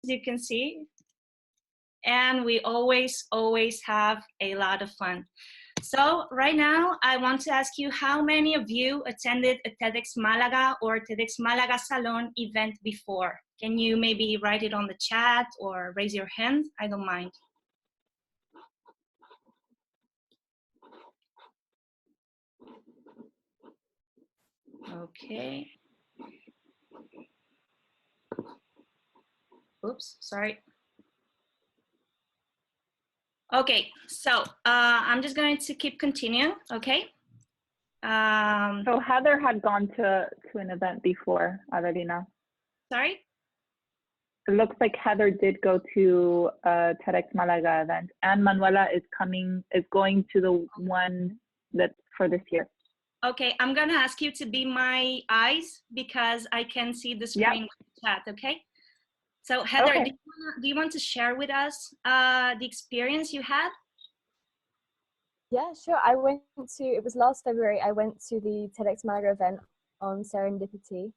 you can see. And we always have a lot of fun. So right now, I want to ask you how many of you attended a TEDxMálaga or TEDxMálaga Salon event before? Can you maybe write it on the chat or raise your hand? I don't mind. Okay. Oops, sorry. Okay, so I'm just going to keep continuing, okay? So Heather had gone to an event before, Adelina. Sorry? It looks like Heather did go to a TEDxMálaga event, and Manuela is going to the one that's for this year. Okay, I'm gonna ask you to be my eyes because I can see the screen chat, okay? So Heather, okay. do you want to share with us the experience you had? Yeah, sure. I went to, it was last February, I went to the TEDxMálaga event on serendipity.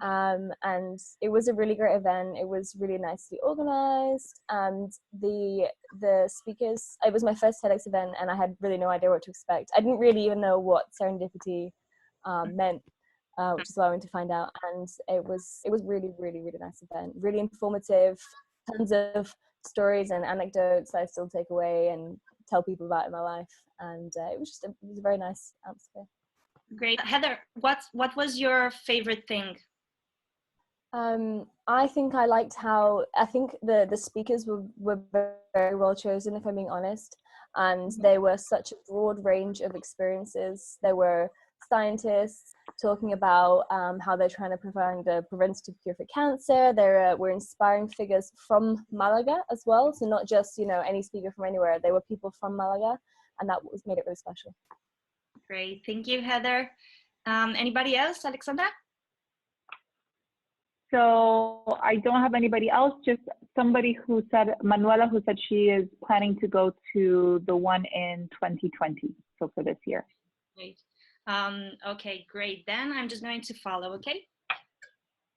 And it was a really great event. It was really nicely organized, and the speakers, it was my first TEDx event and I had really no idea what to expect. I didn't really even know what serendipity meant, which is why I went to find out. And it was really nice event, really informative, tons of stories and anecdotes I still take away and tell people about in my life. And it was a very nice atmosphere. Great. Heather, what was your favorite thing? I think I liked how, I think the speakers were very well chosen, if I'm being honest, and they were such a broad range of experiences. There were scientists talking about how they're trying to provide a preventative cure for cancer. There were inspiring figures from Malaga as well, so not just, you know, any speaker from anywhere. They were people from Malaga, and that made it really special. Great, thank you, Heather. Anybody else, Alexandra? So I don't have anybody else, just somebody who said, Manuela, who said she is planning to go to the one in 2020, so for this year. Great. Okay, great. Then I'm just going to follow, okay?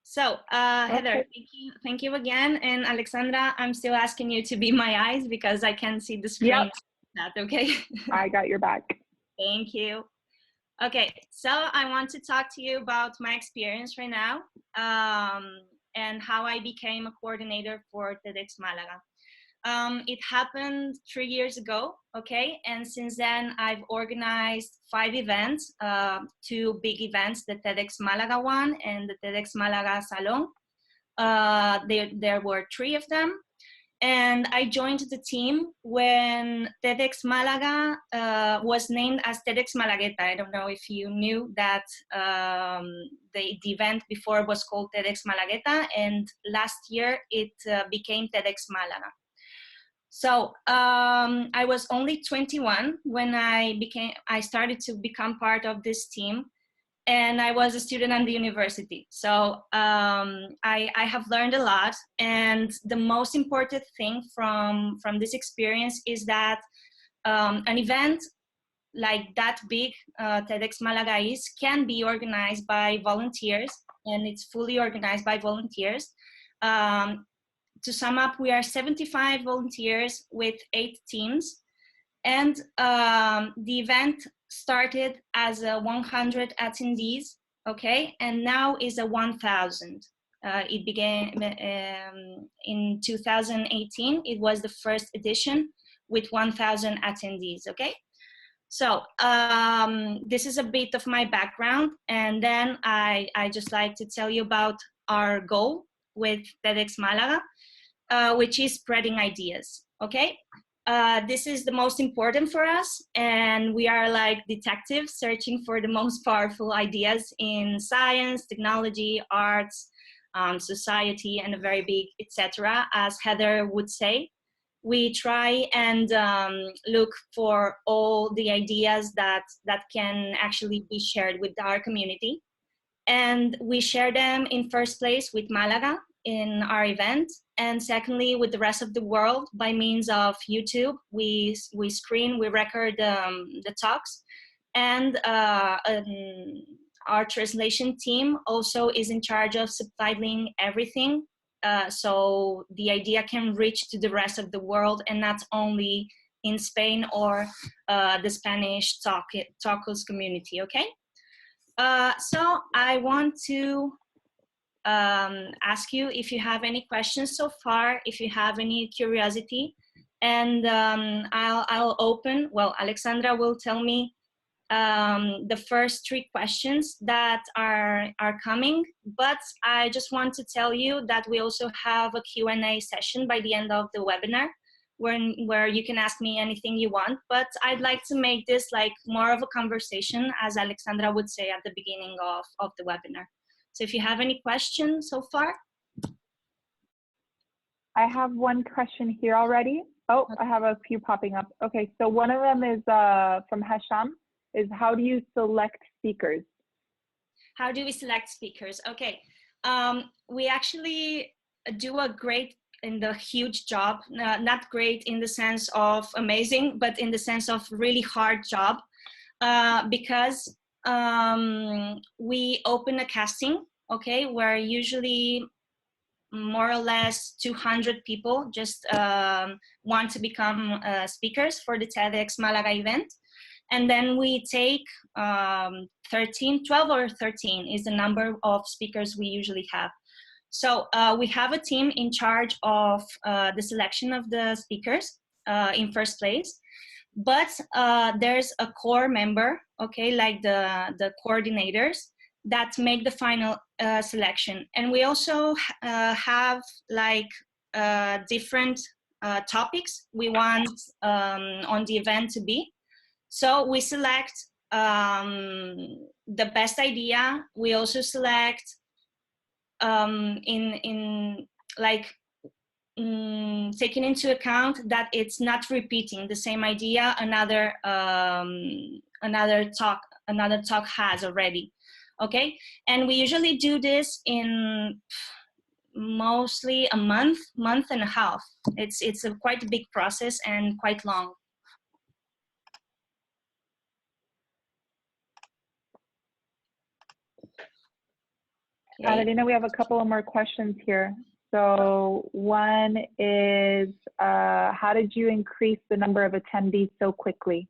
So Heather, thank you again. And Alexandra, I'm still asking you to be my eyes because I can't see the screen. Yep. That, okay? I got your back. Thank you. Okay, so I want to talk to you about my experience right now and how I became a coordinator for TEDxMálaga. It happened 3 years ago, okay? And since then, I've organized 5 events, 2 big events, the TEDxMálaga one and the TEDxMálaga Salon. There were 3 of them. And I joined the team when TEDxMálaga was named as TEDxMálagueta. I don't know if you knew that the event before was called TEDxMálagueta, and last year it became TEDxMálaga. So I was only 21 when I started to become part of this team. And I was a student at the university. So I have learned a lot. And the most important thing from this experience is that an event like that big, TEDxMálaga can be organized by volunteers, and it's fully organized by volunteers. To sum up, we are 75 volunteers with 8 teams. And the event started as a 100 attendees, okay, and now is a 1,000. It began in 2018. It was the first edition with 1,000 attendees, okay? So this is a bit of my background, and then I just like to tell you about our goal with TEDxMálaga, which is spreading ideas, okay? This is the most important for us, and we are like detectives searching for the most powerful ideas in science, technology, arts, society, and a very big, etc. As Heather would say, we try and look for all the ideas that can actually be shared with our community. And we share them in first place with Malaga in our event, and secondly with the rest of the world by means of YouTube. We screen, we record the talks, and our translation team also is in charge of subtitling everything so the idea can reach to the rest of the world and not only in Spain or the Spanish talkers community, okay? So I want to ask you if you have any questions so far, if you have any curiosity, and I'll open, well, Alexandra will tell me the first 3 questions that are coming, but I just want to tell you that we also have a Q&A session by the end of the webinar where you can ask me anything you want, but I'd like to make this like more of a conversation, as Alexandra would say at the beginning of the webinar. So if you have any questions so far. I have one question here already. Oh, I have a few popping up. Okay, so one of them is from Hasham, is how do you select speakers? How do we select speakers? Okay, we actually do a great and a huge job, not great in the sense of amazing, but in the sense of really hard job, because we open a casting, okay, where usually more or less 200 people just want to become speakers for the TEDxMálaga event. And then we take 12 or 13 is the number of speakers we usually have. So we have a team in charge of the selection of the speakers in first place, but there's a core member, okay, like the coordinators that make the final selection. And we also have like different topics we want on the event to be. So we select the best idea. We also select taking into account that it's not repeating the same idea another talk has already, okay? And we usually do this in mostly a month and a half. It's a quite big process and quite long. Okay. Adelina, we have a couple of more questions here. So one is, how did you increase the number of attendees so quickly?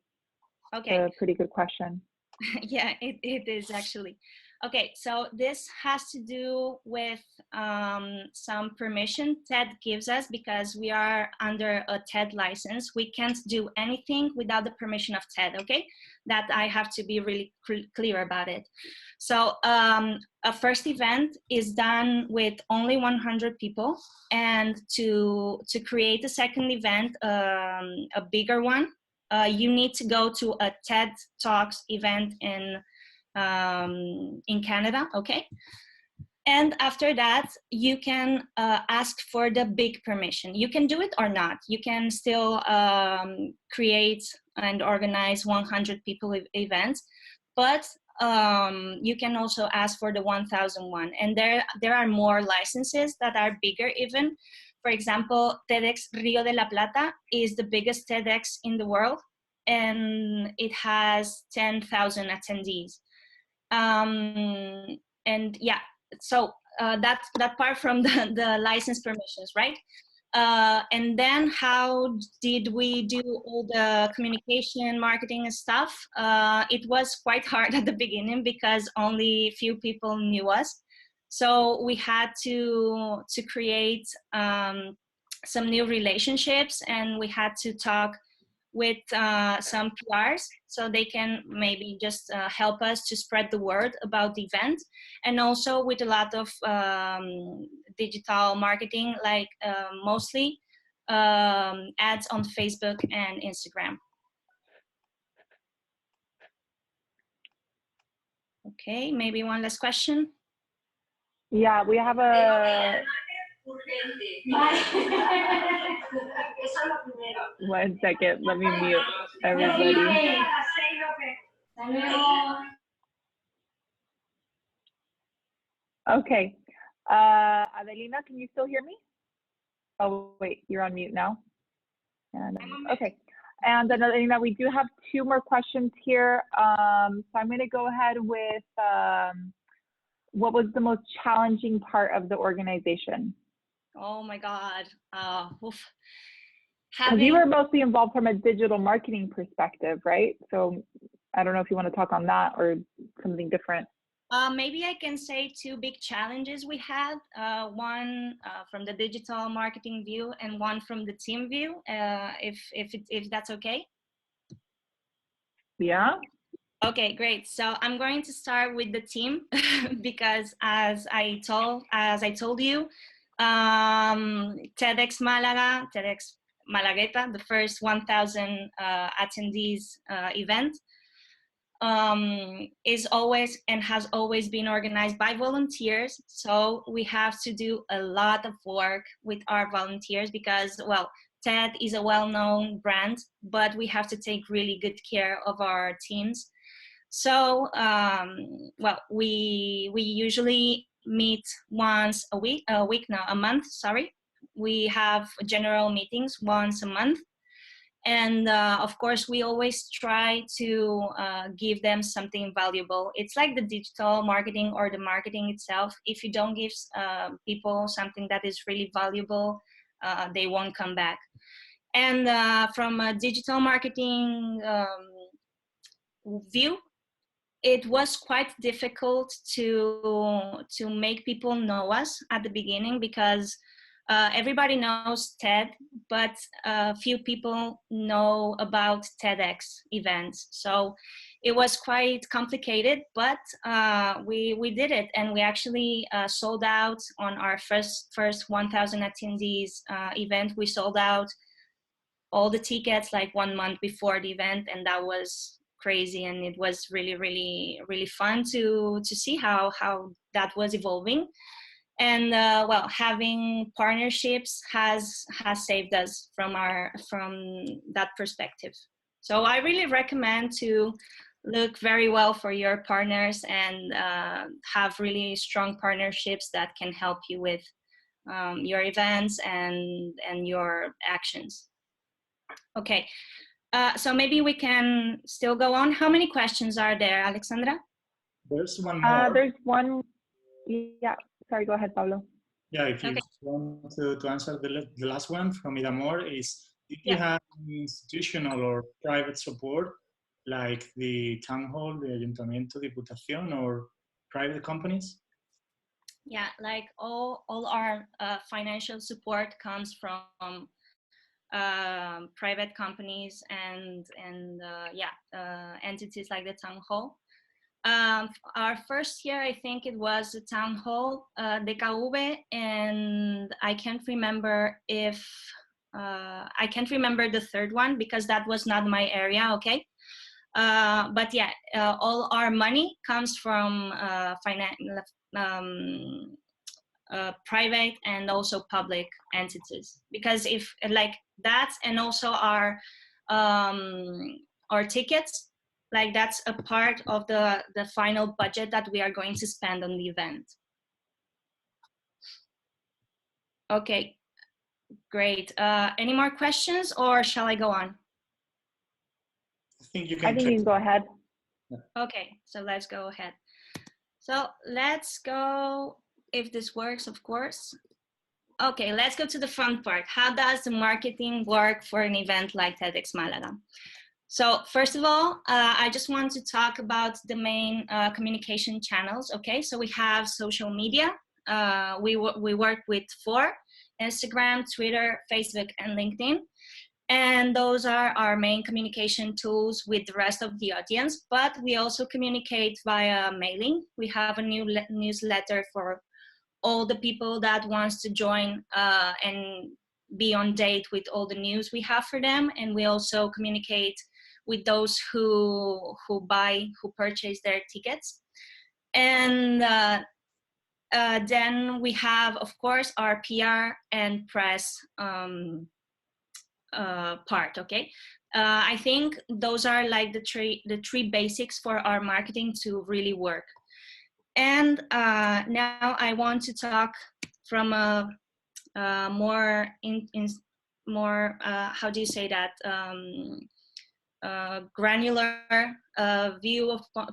Okay. That's a pretty good question. Yeah, it is actually. Okay, so this has to do with some permission TED gives us because we are under a TED license. We can't do anything without the permission of TED, okay? That I have to be really clear about it. So a first event is done with only 100 people, and to create a second event, a bigger one, you need to go to a TED Talks event in Canada, okay? And after that, you can ask for the big permission. You can do it or not. You can still create and organize 100 people events, but you can also ask for the 1001. And there are more licenses that are bigger even. For example, TEDx Rio de la Plata is the biggest TEDx in the world, and it has 10,000 attendees. And yeah, so that's that part from the license permissions, right? And then how did we do all the communication, marketing and stuff? It was quite hard at the beginning because only few people knew us. So we had to create some new relationships, and we had to talk with some PRs so they can maybe just help us to spread the word about the event, and also with a lot of digital marketing, like mostly ads on Facebook and Instagram. Okay, maybe one last question. Yeah, we have a... One second, let me mute everybody. Okay, Adelina, can you still hear me? Oh wait, you're on mute now. And, okay, and then Adelina, we do have 2 more questions here. So I'm going to go ahead with what was the most challenging part of the organization? Oh my God. Oof. Because you were mostly involved from a digital marketing perspective, right? So I don't know if you want to talk on that or something different. Maybe I can say two big challenges we had. One from the digital marketing view and one from the team view, if that's okay. Yeah. Okay, great. So I'm going to start with the team because as I told you, TEDx Malagueta, the first 1,000 attendees event, is always and has always been organized by volunteers. So we have to do a lot of work with our volunteers because, well, TED is a well-known brand, but we have to take really good care of our teams. So, well, we usually meet once a month, sorry. We have general meetings once a month. And of course, we always try to give them something valuable. It's like the digital marketing or the marketing itself. If you don't give people something that is really valuable, they won't come back. And from a digital marketing view, it was quite difficult to make people know us at the beginning because everybody knows TED, but few people know about TEDx events. So it was quite complicated, but we did it, and we actually sold out on our first 1,000 attendees event. We sold out all the tickets like 1 month before the event, and that was crazy, and it was really fun to see how that was evolving. And well, having partnerships has saved us from that perspective. So I really recommend to look very well for your partners and have really strong partnerships that can help you with your events and your actions. Okay, so maybe we can still go on. How many questions are there, Alexandra? There's one more. There's one. Yeah, sorry, go ahead, Pablo. Yeah, if you Okay. want to answer the last one from Idamor is, did you have institutional or private support like the town hall, the Ayuntamiento, Diputación, or private companies? Yeah, like all our financial support comes from private companies and entities like the town hall. Our first year, I think it was the town hall, DKV, and I can't remember if I can't remember the third one because that was not my area. Okay. But yeah, all our money comes from private and also public entities, because if like that, and also our tickets, like that's a part of the final budget that we are going to spend on the event. Okay, great. Any more questions, or shall I go on? I think you can go ahead. Okay, so let's go ahead. So let's go, if this works, of course. Okay, let's go to the fun part. How does the marketing work for an event like TEDxMálaga? So first of all, I just want to talk about the main communication channels. Okay, so we have social media. We work with 4: Instagram, Twitter, Facebook, and LinkedIn. And those are our main communication tools with the rest of the audience. But we also communicate via mailing. We have a new newsletter for all the people that wants to join and be on date with all the news we have for them. And we also communicate with those who purchase their tickets. And then we have, of course, our PR and press part. Okay, I think those are like the three basics for our marketing to really work. And now I want to talk from a more how do you say that, granular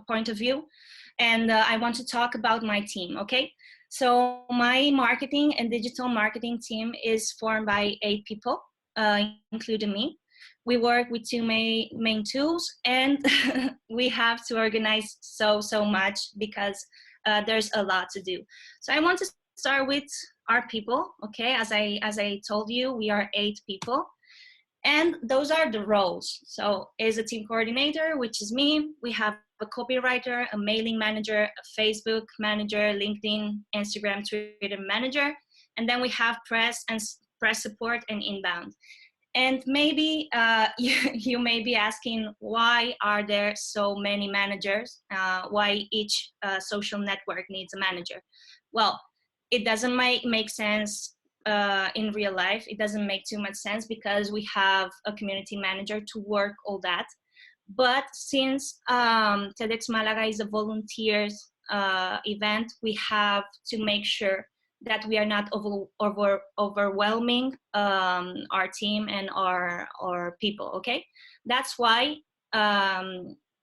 point of view, and I want to talk about my team. Okay, So my marketing and digital marketing team is formed by 8 people, including me. We work with two main tools, and we have to organize so much because there's a lot to do. So I want to start with our people. Okay, as I told you, we are 8 people. And those are the roles. So as a team coordinator, which is me, we have a copywriter, a mailing manager, a Facebook manager, LinkedIn, Instagram, Twitter manager. And then we have press support and inbound. And maybe you may be asking, why are there so many managers? Why each social network needs a manager? Well, it doesn't make sense in real life. It doesn't make too much sense because we have a community manager to work all that. But since TEDxMálaga is a volunteers event, we have to make sure that we are not overwhelming our team and our people, okay? That's why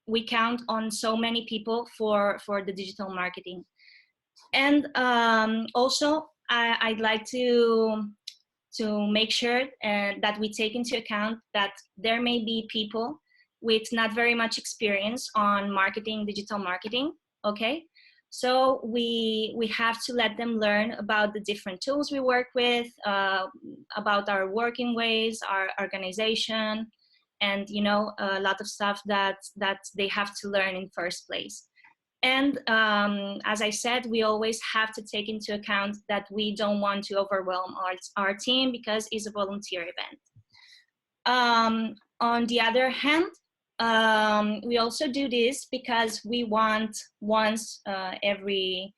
we count on so many people for the digital marketing. And also, I'd like to make sure that we take into account that there may be people with not very much experience on marketing, digital marketing, okay? So we have to let them learn about the different tools we work with, about our working ways, our organization, and a lot of stuff that they have to learn in first place. And as I said, we always have to take into account that we don't want to overwhelm our team because it's a volunteer event. On the other hand, we also do this because we want once every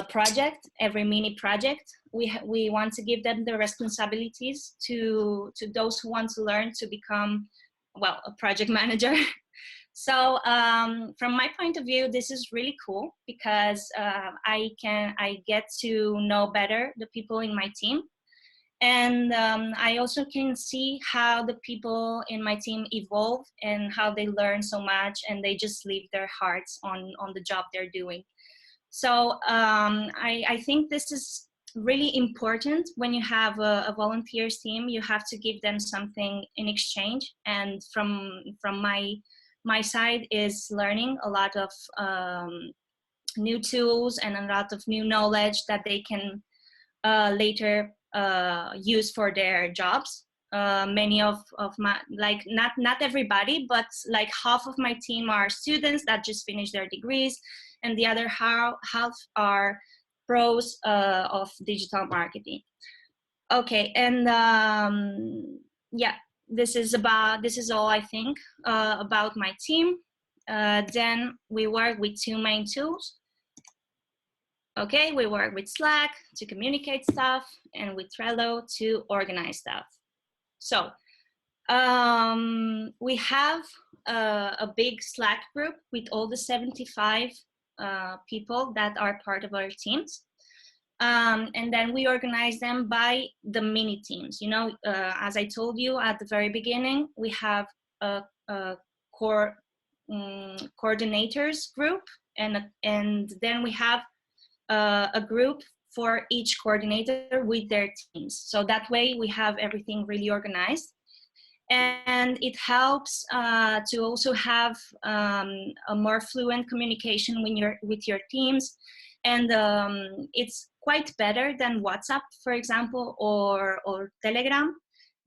project, every mini project, we want to give them the responsibilities to those who want to learn to become, well, a project manager. So from my point of view, this is really cool because I get to know better the people in my team. And I also can see how the people in my team evolve and how they learn so much and they just leave their hearts on the job they're doing. So I think this is really important. When you have a volunteers team, you have to give them something in exchange. And from my side is learning a lot of new tools and a lot of new knowledge that they can later use for their jobs. Many of my, like not everybody, but like half of my team are students that just finished their degrees, and the other half are pros of digital marketing. Okay, and yeah, this is all I think about my team. Then we work with two main tools. Okay, we work with Slack to communicate stuff and with Trello to organize stuff. So we have a big Slack group with all the 75 people that are part of our teams. And then we organize them by the mini teams. You know, as I told you at the very beginning, we have a core coordinators group, and then we have a group for each coordinator with their teams. So that way we have everything really organized. And it helps to also have a more fluent communication with your teams. And it's quite better than WhatsApp, for example, or Telegram,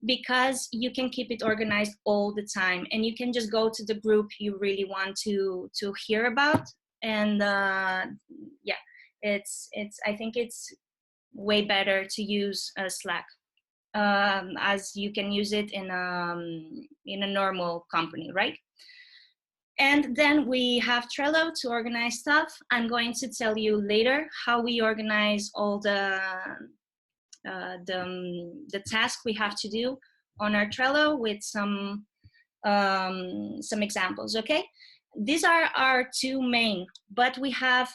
because you can keep it organized all the time. And you can just go to the group you really want to hear about. And yeah, I think it's way better to use Slack. As you can use it in a normal company, right? And then we have Trello to organize stuff. I'm going to tell you later how we organize all the tasks we have to do on our Trello with some examples. Okay, these are our two main, but we have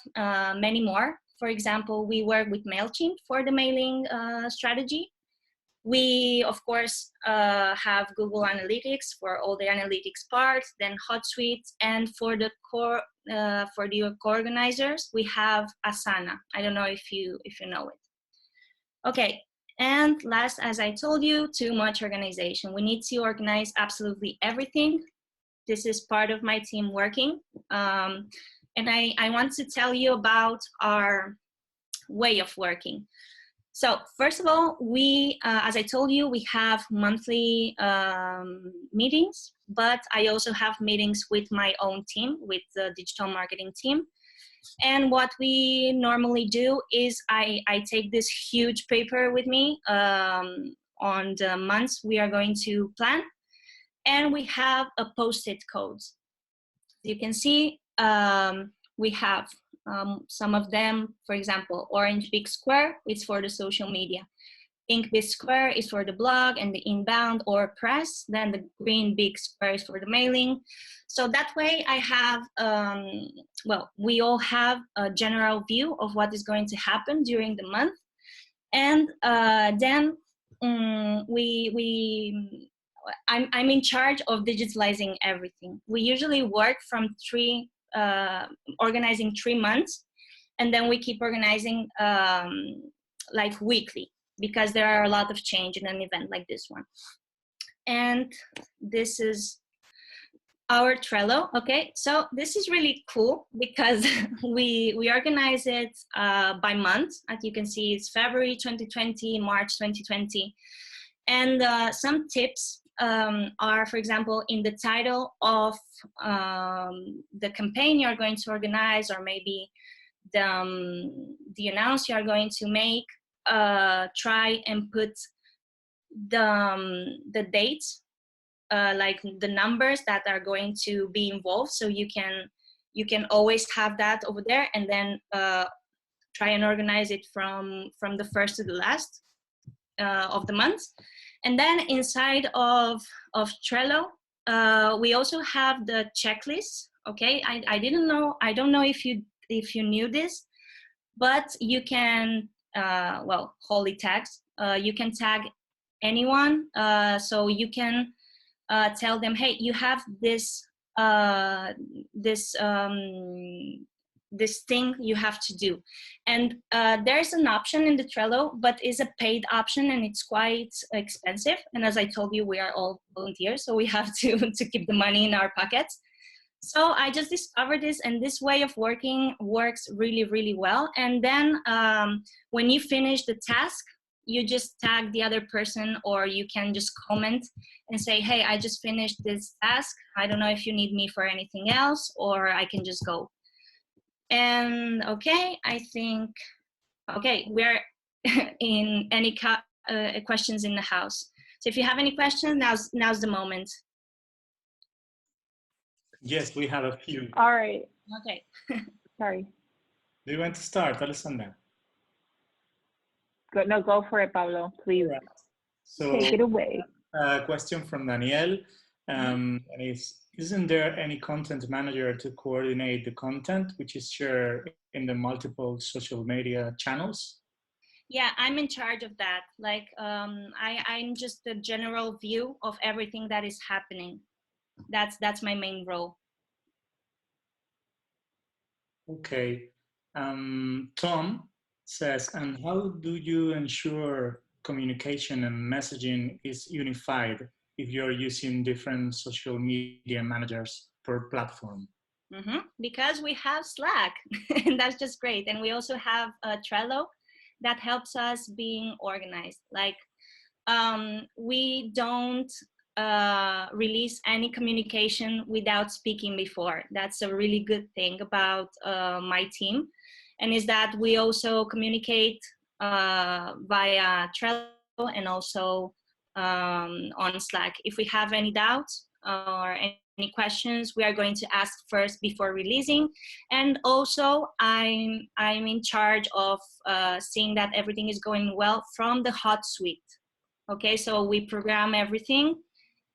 many more. For example, we work with MailChimp for the mailing strategy. We, of course, have Google Analytics for all the analytics part, then HotSuite, and for the co-organizers, we have Asana. I don't know if you know it. Okay, and last, as I told you, too much organization. We need to organize absolutely everything. This is part of my team working. And I want to tell you about our way of working. So first of all, we, as I told you, we have monthly meetings, but I also have meetings with my own team, with the digital marketing team. And what we normally do is I take this huge paper with me on the months we are going to plan, and we have a post-it codes. You can see we have some of them, for example, orange big square is for the social media. Pink big square is for the blog and the inbound or press. Then the green big square is for the mailing. So that way I have, well, we all have a general view of what is going to happen during the month. And then I'm in charge of digitalizing everything. We usually work from organizing 3 months, and then we keep organizing like weekly, because there are a lot of change in an event like this one. And this is our Trello. Okay, so this is really cool because we organize it by month. As you can see, it's February 2020, March 2020. And some tips are, for example, in the title of the campaign you're going to organize, or maybe the announce you are going to make, try and put the dates, like the numbers that are going to be involved, so you can always have that over there, and then try and organize it from the first to the last of the month. And then inside of Trello, we also have the checklist. Okay, I don't know if you knew this, but you can well, holy tags, you can tag anyone, so you can tell them, hey, you have this this thing you have to do. And there's an option in the Trello, but it's a paid option and it's quite expensive. And as I told you, we are all volunteers, so we have to keep the money in our pockets. So I just discovered this, and this way of working works really, really well. And then when you finish the task, you just tag the other person, or you can just comment and say, hey, I just finished this task. I don't know if you need me for anything else, or I can just go. And okay, I think, okay, we're in any questions in the house. So if you have any questions, now's the moment. Yes, we have a few. All right. Okay. Sorry. Do you want to start, Alessandra? No, go for it, Pablo, please. Right. So, take it away. A question from Danielle. And isn't there any content manager to coordinate the content which is shared in the multiple social media channels? Yeah, I'm in charge of that. Like, I'm just the general view of everything that is happening. That's my main role. Okay. Tom says, and how do you ensure communication and messaging is unified if you're using different social media managers per platform? Because we have Slack, and that's just great. And we also have Trello that helps us being organized. Like, we don't release any communication without speaking before. That's a really good thing about my team, and is that we also communicate via Trello and also on Slack. If we have any doubts or any questions, we are going to ask first before releasing. And also I'm in charge of seeing that everything is going well from the HotSuite. Okay, so we program everything,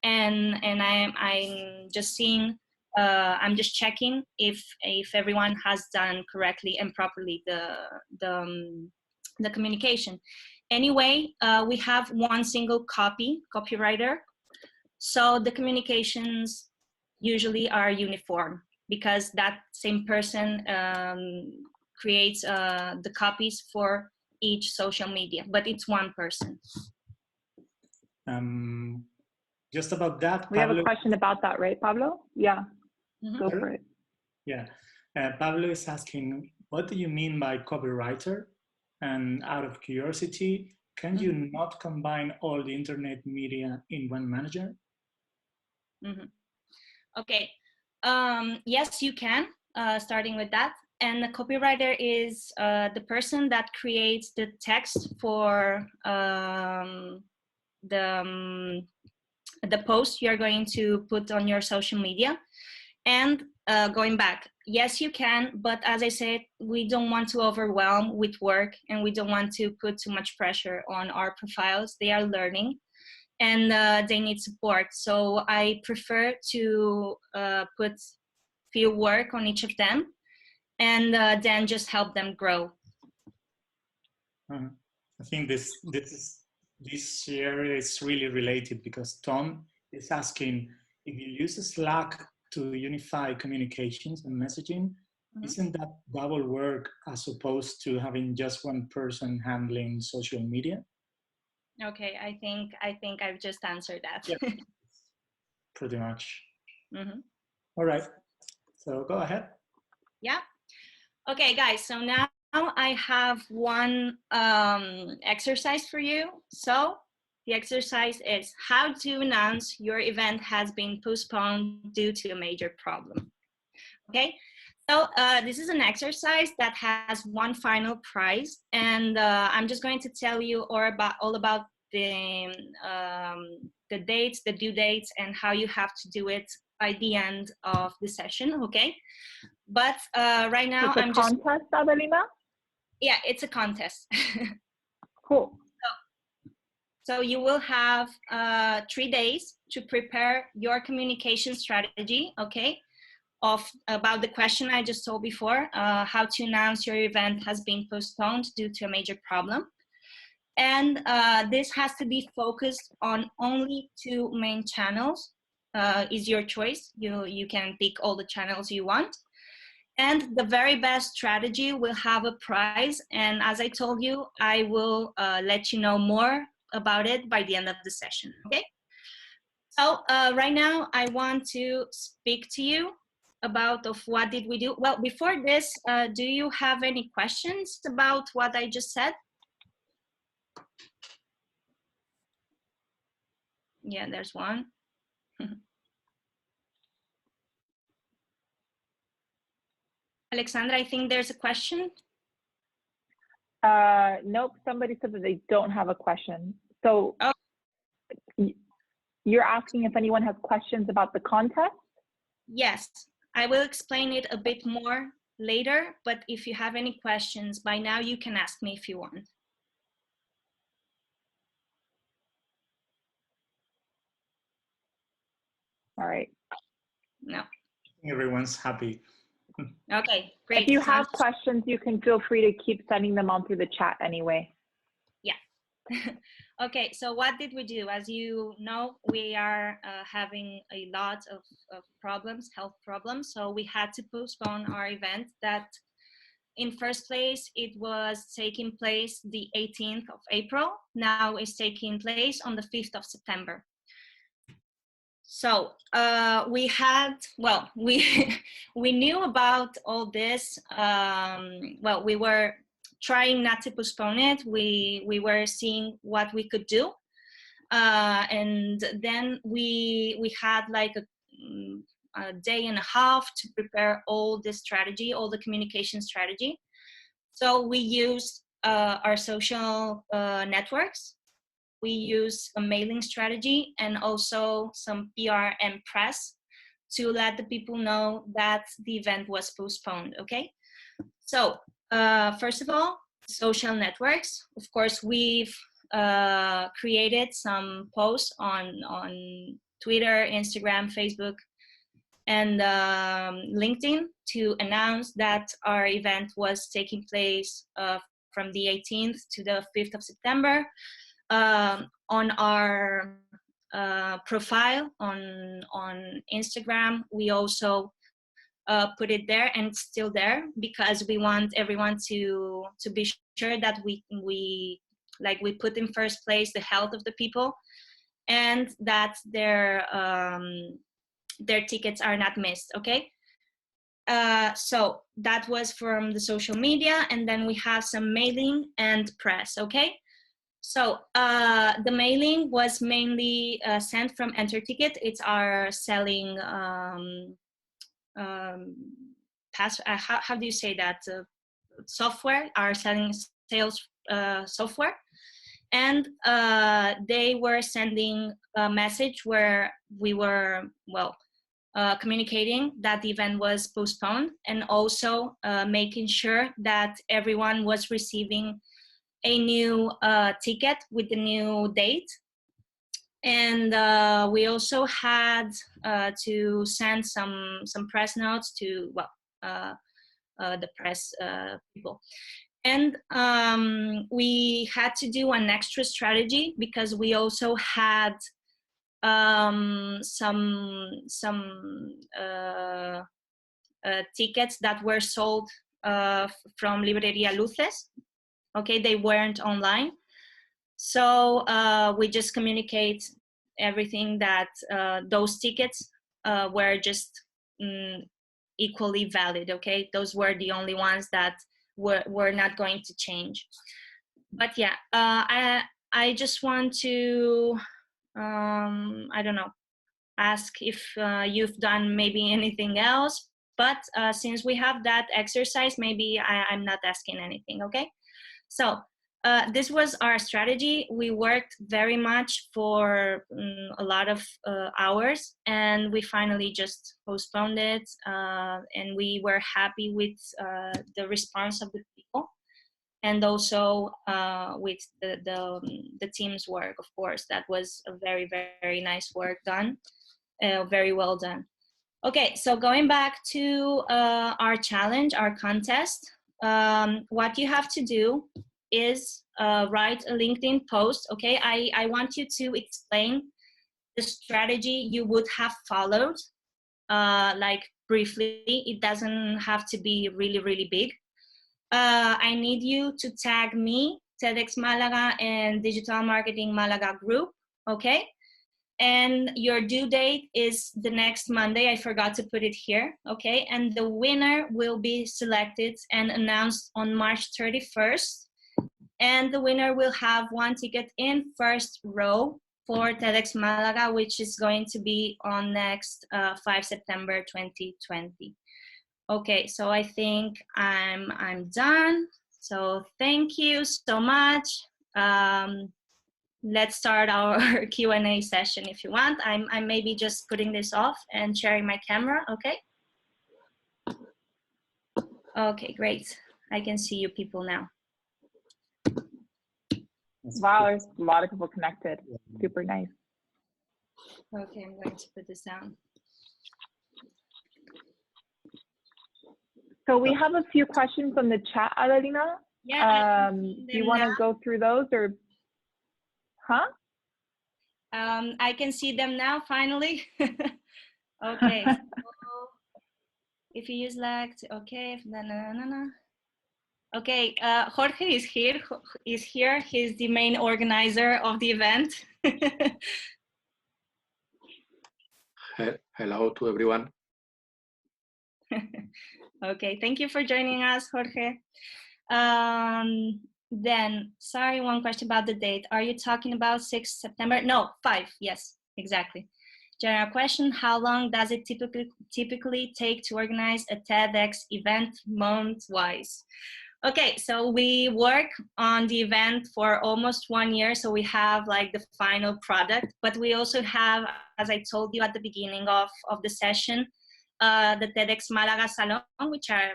and I'm just seeing, I'm just checking if everyone has done correctly and properly the communication. Anyway, we have one single copywriter. So the communications usually are uniform because that same person creates the copies for each social media, but it's one person. Just about that, we Pablo, have a question about that, right, Pablo? Yeah, go for it. Yeah, Pablo is asking, what do you mean by copywriter? And out of curiosity, can you not combine all the internet media in one manager? Okay, yes, you can, starting with that. And the copywriter is the person that creates the text for the post you're going to put on your social media. And going back, yes, you can, but as I said, we don't want to overwhelm with work, and we don't want to put too much pressure on our profiles. They are learning, and they need support. So I prefer to put few work on each of them, and then just help them grow. I think this area is really related, because Tom is asking, if you use Slack to unify communications and messaging, isn't that double work as opposed to having just one person handling social media? Okay, I think I've just answered that. Yeah, pretty much. All right, so go ahead. Yeah. Okay, guys, so now I have one exercise for you. So the exercise is how to announce your event has been postponed due to a major problem. Okay, so this is an exercise that has one final prize, and I'm just going to tell you all about the dates, the due dates, and how you have to do it by the end of the session. Okay, but right now it's a contest, Adelina? Yeah, it's a contest. Cool. So you will have 3 days to prepare your communication strategy, okay, about the question I just told before, how to announce your event has been postponed due to a major problem. And this has to be focused on only 2 main channels. Is your choice. You can pick all the channels you want. And the very best strategy will have a prize. And as I told you, I will let you know more about it by the end of the session, okay? So right now I want to speak to you about what did we do. Well, before this, do you have any questions about what I just said? Yeah, there's one. Alexandra, I think there's a question. Nope, somebody said that they don't have a question. So you're asking if anyone has questions about the contest? Yes, I will explain it a bit more later, but if you have any questions, by now you can ask me if you want. All right. No. Everyone's happy. Okay, great. If you have questions, you can feel free to keep sending them on through the chat anyway. Yeah. Okay, so what did we do? As you know, we are having a lot of problems, health problems. So we had to postpone our event that in first place, it was taking place the 18th of April. Now it's taking place on the 5th of September. So we had, well, we knew about all this. Well, we were trying not to postpone it. We were seeing what we could do. And then we had like a day and a half to prepare all the strategy, all the communication strategy. So we used our social networks. We use a mailing strategy and also some PR and press to let the people know that the event was postponed, okay? So first of all, social networks. Of course, we've created some posts on Twitter, Instagram, Facebook, and LinkedIn to announce that our event was taking place from the 18th to the 5th of September. On our profile on Instagram, we also put it there, and it's still there because we want everyone to be sure that we put in first place the health of the people, and that their tickets are not missed. Okay. So that was from the social media, and then we have some mailing and press. Okay. So the mailing was mainly sent from Enter Ticket. It's our selling how do you say that, software, our selling sales software. And they were sending a message where we were, communicating that the event was postponed, and also making sure that everyone was receiving a new ticket with the new date. And we also had to send some press notes to the press people. And we had to do an extra strategy because we also had some tickets that were sold from Libreria Luces. Okay, they weren't online. So we just communicate everything that those tickets were just equally valid. Okay, those were the only ones that were not going to change. But yeah, I just want to I don't know, ask if you've done maybe anything else. But since we have that exercise, maybe I'm not asking anything. Okay, so. This was our strategy. We worked very much for a lot of hours, and we finally just postponed it. And we were happy with the response of the people, and also with the team's work. Of course, that was a very, very nice work done, very well done. Okay, so going back to our challenge, our contest, what you have to do is write a LinkedIn post. Okay, I want you to explain the strategy you would have followed, like briefly. It doesn't have to be really, really big. I need you to tag me, TEDxMálaga, and Digital Marketing Malaga group. Okay, and your due date is the next Monday. I forgot to put it here. Okay, and the winner will be selected and announced on March 31st. And the winner will have one ticket in first row for TEDxMálaga, which is going to be on next 5 September 2020. Okay, so I think I'm done. So thank you so much. Let's start our Q&A session if you want. I'm maybe just putting this off and sharing my camera. Okay. Okay, great. I can see you people now. Wow, there's a lot of people connected. Super nice. Okay, I'm going to put this down. So we have a few questions on the chat, Adelina. Yeah. Do you want to go through those, or? Huh? I can see them now, finally. Okay. So if you use okay. Okay, Jorge is here. He's the main organizer of the event. Hello to everyone. Okay, thank you for joining us, Jorge. Then, sorry, one question about the date. Are you talking about 6 September? No, 5. Yes, exactly. General question: how long does it typically take to organize a TEDx event month-wise? Okay, so we work on the event for almost 1 year, so we have like the final product, but we also have, as I told you at the beginning of the session, the TEDxMálaga Salon, which are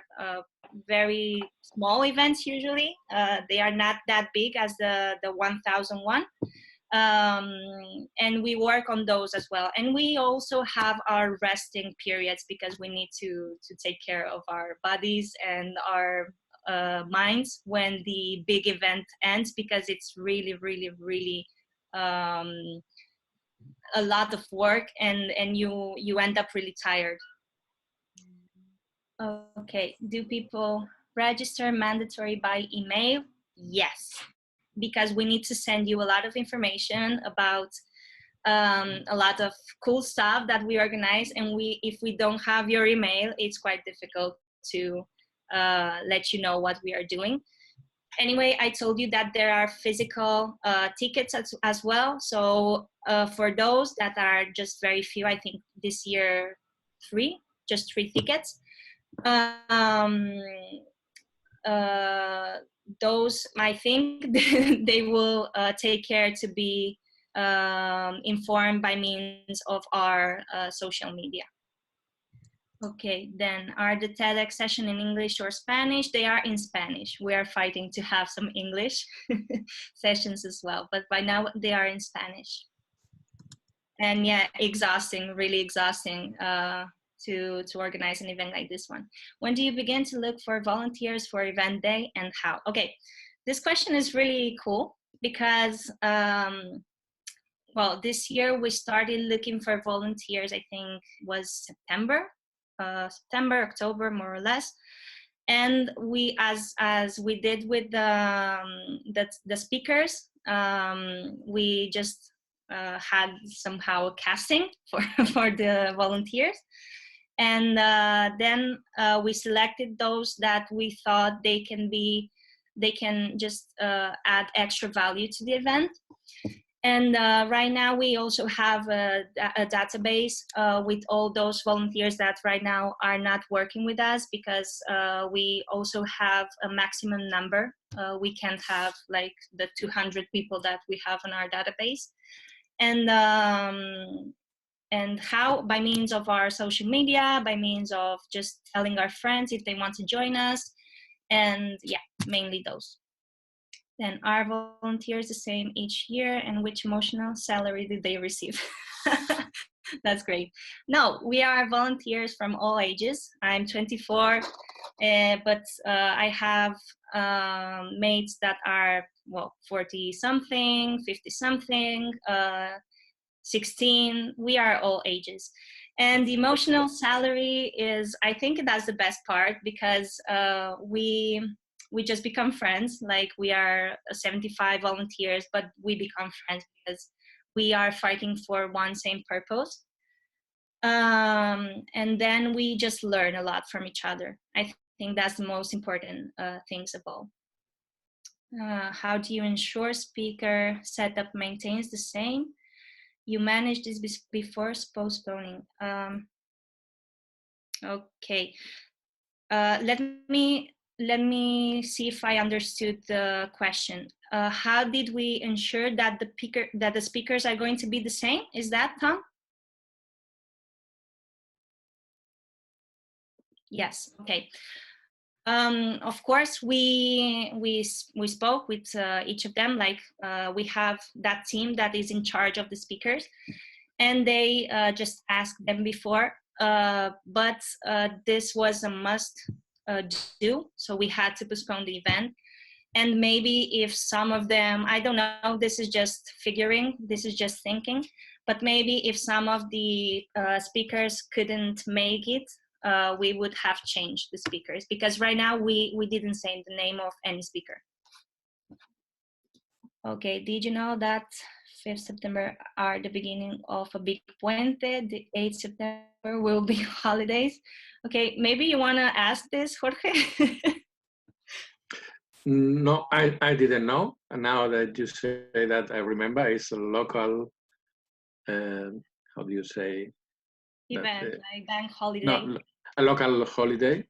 very small events usually. They are not that big as the 1001. And we work on those as well. And we also have our resting periods because we need to take care of our bodies and our minds when the big event ends, because it's really, really, really a lot of work, and you end up really tired. Okay, do people register mandatory by email? Yes, because we need to send you a lot of information about a lot of cool stuff that we organize, and if we don't have your email, it's quite difficult to let you know what we are doing. Anyway, I told you that there are physical tickets as well. So for those that are just very few, I think this year just three tickets. Those, I think they will take care to be informed by means of our social media. Okay, then are the TEDx session in English or Spanish? They are in Spanish. We are fighting to have some English sessions as well, but by now they are in Spanish. And yeah, exhausting, really exhausting to organize an event like this one. When do you begin to look for volunteers for event day, and how? Okay, this question is really cool because well, this year we started looking for volunteers, I think was September, October, more or less. And we, as we did with the speakers, we just had somehow a casting for the volunteers. And then we selected those that we thought they can just add extra value to the event. And right now we also have a database with all those volunteers that right now are not working with us, because we also have a maximum number. We can't have like the 200 people that we have on our database. And how? By means of our social media, by means of just telling our friends if they want to join us. And yeah, mainly those. Then are volunteers the same each year, and which emotional salary did they receive? That's great. No, we are volunteers from all ages. I'm 24, but I have mates that are, well, 40 something, 50 something, 16. We are all ages. And the emotional salary is, I think that's the best part, because we just become friends. Like, we are 75 volunteers, but we become friends because we are fighting for one same purpose. And then we just learn a lot from each other. I think that's the most important things of all. How do you ensure speaker setup maintains the same? You managed this before postponing. Okay. Let me see if I understood the question. How did we ensure that the speakers are going to be the same? Is that, Tom? Yes. Okay. Of course, we spoke with each of them. Like, we have that team that is in charge of the speakers, and they just asked them before. But this was a must do, so we had to postpone the event. And maybe if some of them, I don't know, this is just figuring, this is just thinking, but maybe if some of the speakers couldn't make it, we would have changed the speakers, because right now we didn't say the name of any speaker. Okay, did you know that 5th September are the beginning of a big puente? The 8th September will be holidays. Okay, maybe you want to ask this, Jorge? No, I didn't know. And now that you say that, I remember it's a local, how do you say? Event, like bank holiday. No, a local holiday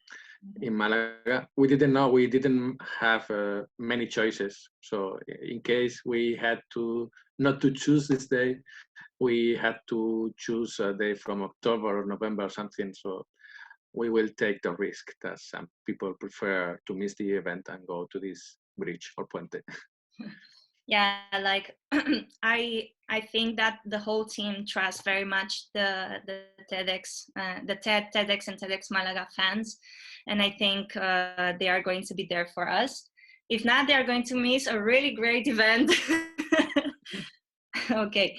in Malaga. We didn't know, we didn't have many choices. So in case we had to not to choose this day, we had to choose a day from October or November or something. So we will take the risk that some people prefer to miss the event and go to this bridge or puente. Yeah, like I think that the whole team trusts very much the TEDx, the TEDx and TEDxMálaga fans, and I think they are going to be there for us. If not, they are going to miss a really great event. Okay,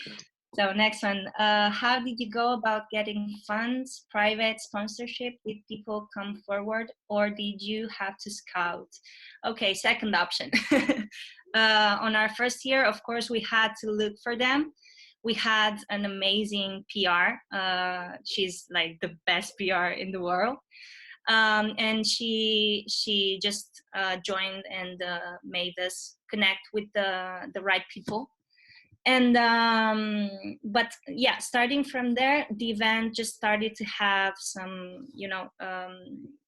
so next one. How did you go about getting funds, private sponsorship? Did people come forward, or did you have to scout? Okay, second option. On our first year, of course, we had to look for them. We had an amazing PR. She's like the best PR in the world. And she just joined and made us connect with the right people. And but yeah, starting from there, the event just started to have some, you know,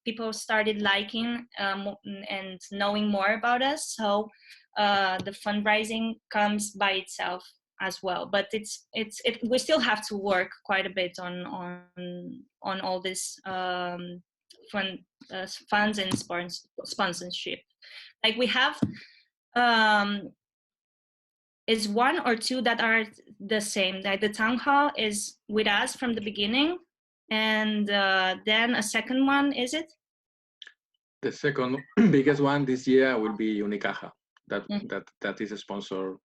people started liking and knowing more about us. So the fundraising comes by itself as well, but we still have to work quite a bit on all this funds and sponsorship. Like we have is one or two that are the same. Like the town hall is with us from the beginning, and then a second one, is it? The second biggest one this year will be Unicaja. That is a sponsor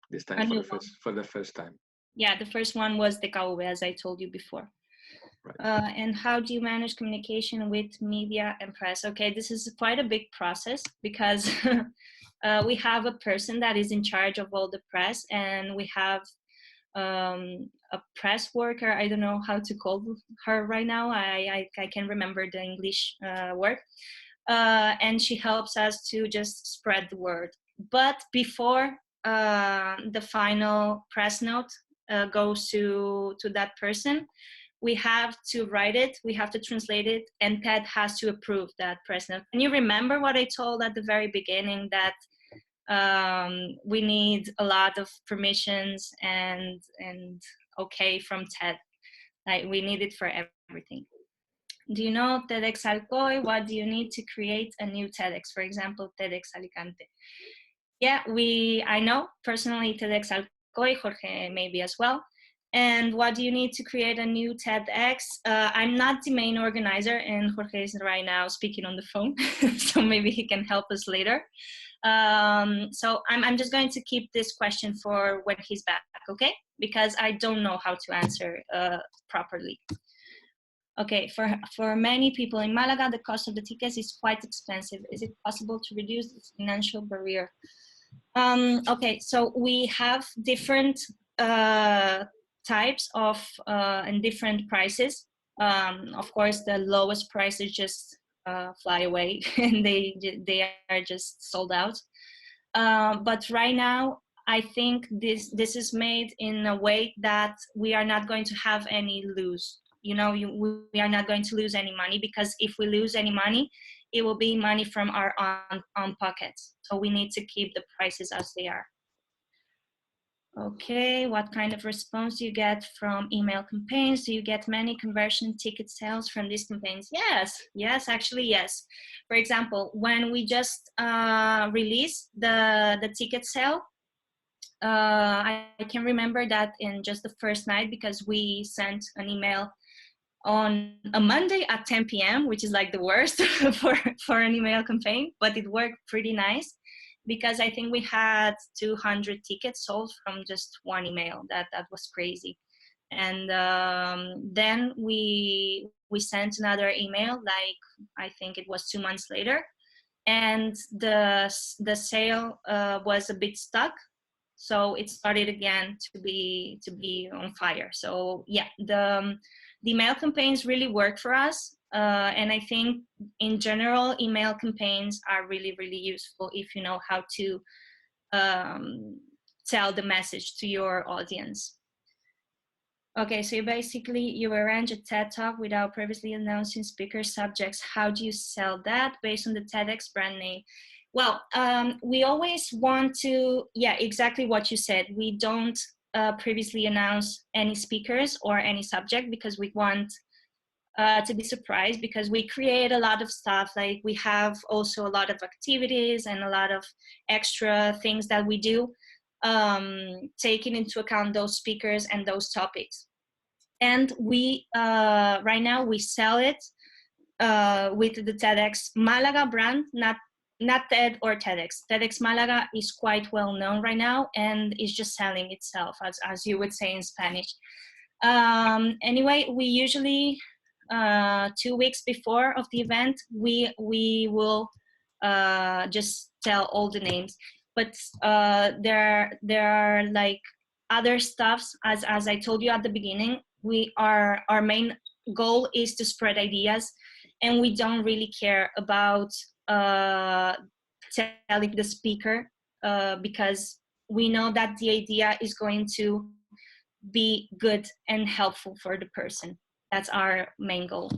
this time for the first time. Yeah, the first one was the KV, as I told you before. Right. And how do you manage communication with media and press? Okay, this is quite a big process because we have a person that is in charge of all the press, and we have a press worker. I don't know how to call her right now. I can't remember the English word. And she helps us to just spread the word. But before the final press note goes to that person, we have to write it, we have to translate it, and TED has to approve that press note. Can you remember what I told at the very beginning, that we need a lot of permissions and okay from TED? Like, we need it for everything. Do you know TEDx Alcoy? What do you need to create a new TEDx? For example, TEDx Alicante. Yeah, I know personally TEDx Alcoy, Jorge maybe as well. And what do you need to create a new TEDx? I'm not the main organizer, and Jorge is right now speaking on the phone, so maybe he can help us later. So I'm just going to keep this question for when he's back, okay? Because I don't know how to answer properly. Okay, for many people in Malaga, the cost of the tickets is quite expensive. Is it possible to reduce the financial barrier? Okay, so we have different types of and different prices. Of course, the lowest prices just fly away and they are just sold out. But right now, I think this is made in a way that we are not going to have any lose. You know, we are not going to lose any money, because if we lose any money, it will be money from our own pockets. So we need to keep the prices as they are. Okay, what kind of response do you get from email campaigns? Do you get many conversion ticket sales from these campaigns? Yes, actually, yes. For example, when we just released the ticket sale, I can remember that in just the first night, because we sent an email on a Monday at 10 p.m., which is like the worst for an email campaign, but it worked pretty nice, because I think we had 200 tickets sold from just one email. That was crazy. And then we sent another email, like I think it was 2 months later, and the sale was a bit stuck. So it started again to be on fire. So yeah, the email campaigns really work for us. And I think in general, email campaigns are really, really useful if you know how to tell the message to your audience. Okay, so basically you arrange a TED Talk without previously announcing speaker subjects. How do you sell that based on the TEDx brand name? Well, we always want to, yeah, exactly what you said. We don't previously announce any speakers or any subject, because we want to be surprised, because we create a lot of stuff. Like, we have also a lot of activities and a lot of extra things that we do. taking into account those speakers and those topics. And we right now we sell it with the TEDxMálaga brand, not TED or TEDx. TEDxMálaga is quite well known right now and is just selling itself, as you would say in Spanish. Anyway, we usually 2 weeks before of the event, we will just tell all the names. But there are like other stuffs, as I told you at the beginning. Our main goal is to spread ideas, and we don't really care about telling the speaker because we know that the idea is going to be good and helpful for the person. That's our main goal.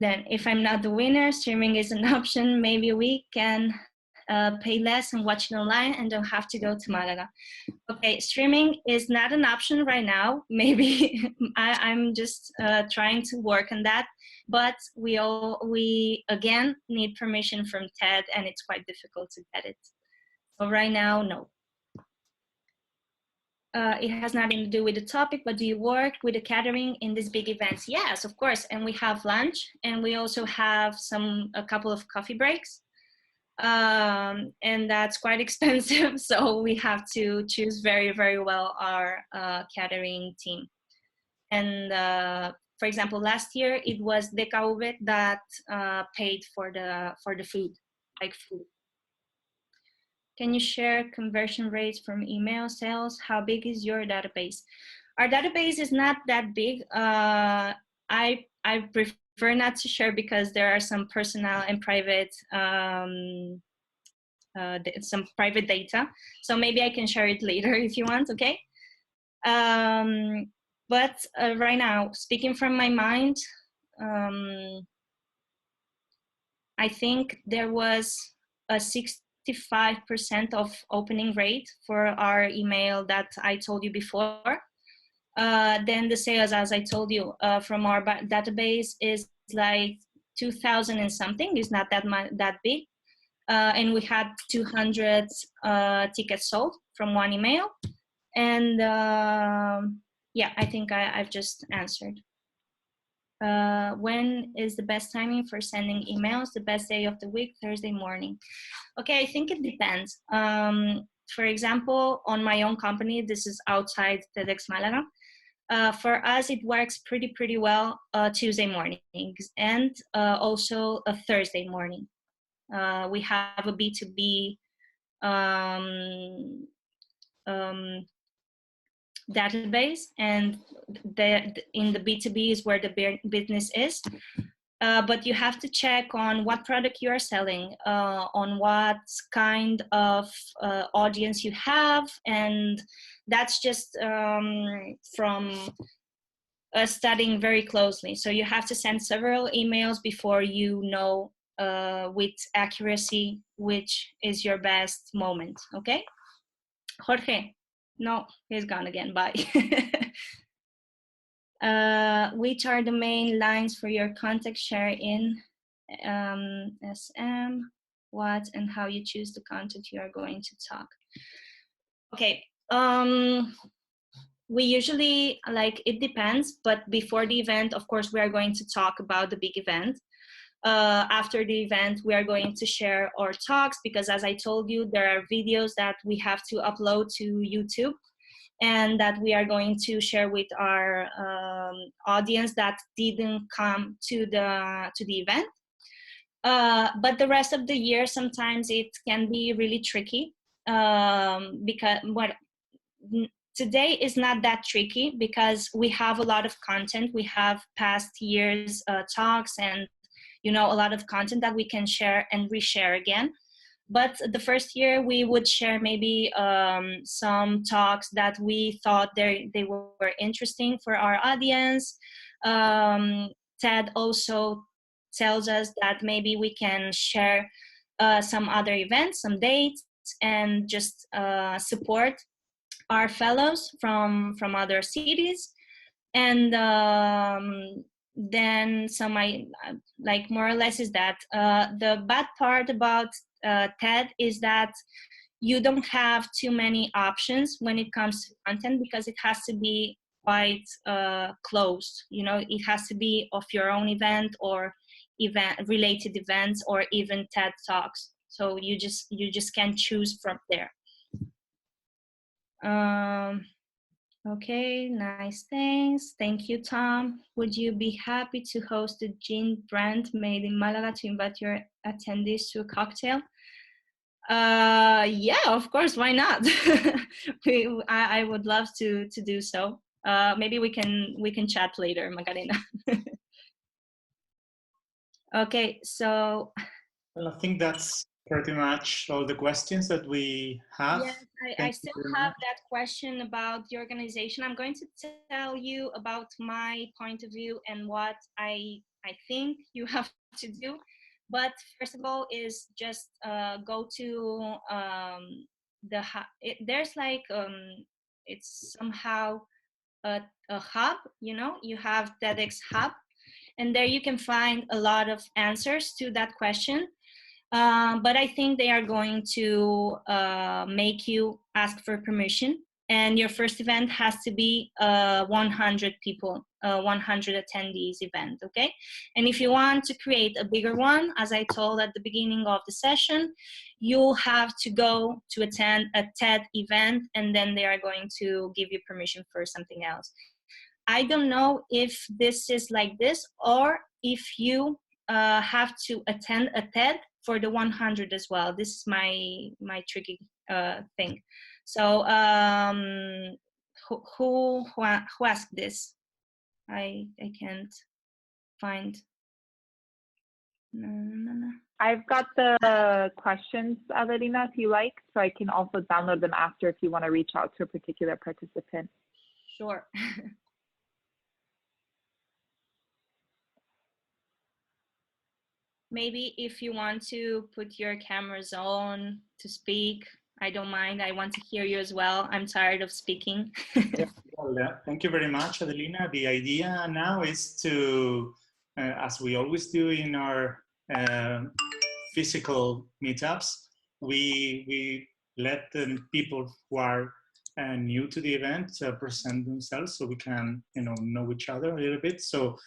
Then if I'm not the winner, streaming is an option. Maybe we can pay less and watch it online and don't have to go to Malaga. Okay, streaming is not an option right now. Maybe I'm just trying to work on that, but we again need permission from TED, and it's quite difficult to get it. So right now, no. It has nothing to do with the topic, but do you work with the catering in these big events? Yes, of course. And we have lunch, and we also have a couple of coffee breaks. And that's quite expensive, so we have to choose very, very well our catering team. And for example, last year it was DKV that paid for the food, like food. Can you share conversion rates from email sales? How big is your database? Our database is not that big. I prefer not to share because there are some personal and private some private data. So maybe I can share it later if you want, okay? But right now, speaking from my mind, I think there was a 65% of opening rate for our email that I told you before. Then the sales, as I told you, from our database is like 2,000 and something. It's not that big. And we had 200 tickets sold from one email. And yeah, I think I've just answered. When is the best timing for sending emails? The best day of the week, Thursday morning. Okay, I think it depends. For example, on my own company, this is outside TEDxMálaga. For us, it works pretty well Tuesday mornings and also a Thursday morning. We have a B2B database, and in the B2B is where the business is. But you have to check on what product you are selling, on what kind of audience you have, and that's just from studying very closely. So you have to send several emails before you know with accuracy which is your best moment, okay? Jorge, no, he's gone again, bye. Which are the main lines for your contact share in SM, what and how you choose the content you are going to talk? Okay, we usually, like, it depends, but before the event, of course, we are going to talk about the big event. After the event, we are going to share our talks because, as I told you, there are videos that we have to upload to YouTube and that we are going to share with our audience that didn't come to the event. But the rest of the year, sometimes it can be really tricky because today is not that tricky because we have a lot of content. We have past years talks and a lot of content that we can share and reshare again. But the first year we would share maybe some talks that we thought they were interesting for our audience. TED also tells us that maybe we can share some other events, some dates, and just support our fellows from other cities. And then like more or less is that the bad part about TED is that you don't have too many options when it comes to content, because it has to be quite closed. You know, it has to be of your own event or event related events, or even TED Talks. So you just can't choose from there. Okay, nice, thanks. Thank you, Tom. Would you be happy to host a gin brand made in Malaga to invite your attendees to a cocktail? Yeah, of course, why not? I would love to do so. Maybe we can chat later, Macarena. Okay, so well, I think that's pretty much all the questions that we have. Yes, I still have that question about the organization. I'm going to tell you about my point of view and what I think you have to do. But first of all, is just go to there's like it's somehow a hub. You know, you have TEDx Hub, and there you can find a lot of answers to that question. But I think they are going to make you ask for permission, and your first event has to be 100 people, 100 attendees event, okay? And if you want to create a bigger one, as I told at the beginning of the session, you'll have to go to attend a TED event, and then they are going to give you permission for something else. I don't know if this is like this, or if you have to attend a TED for the 100 as well. This is my tricky thing. So who asked this? I can't find. No. I've got the questions, Adelina, if you like, so I can also download them after if you want to reach out to a particular participant. Sure. Maybe if you want to put your cameras on to speak, I don't mind. I want to hear you as well. I'm tired of speaking. Yeah, well, thank you very much, Adelina. The idea now is to, as we always do in our physical meetups, we let the people who are new to the event present themselves, so we can know each other a little bit. So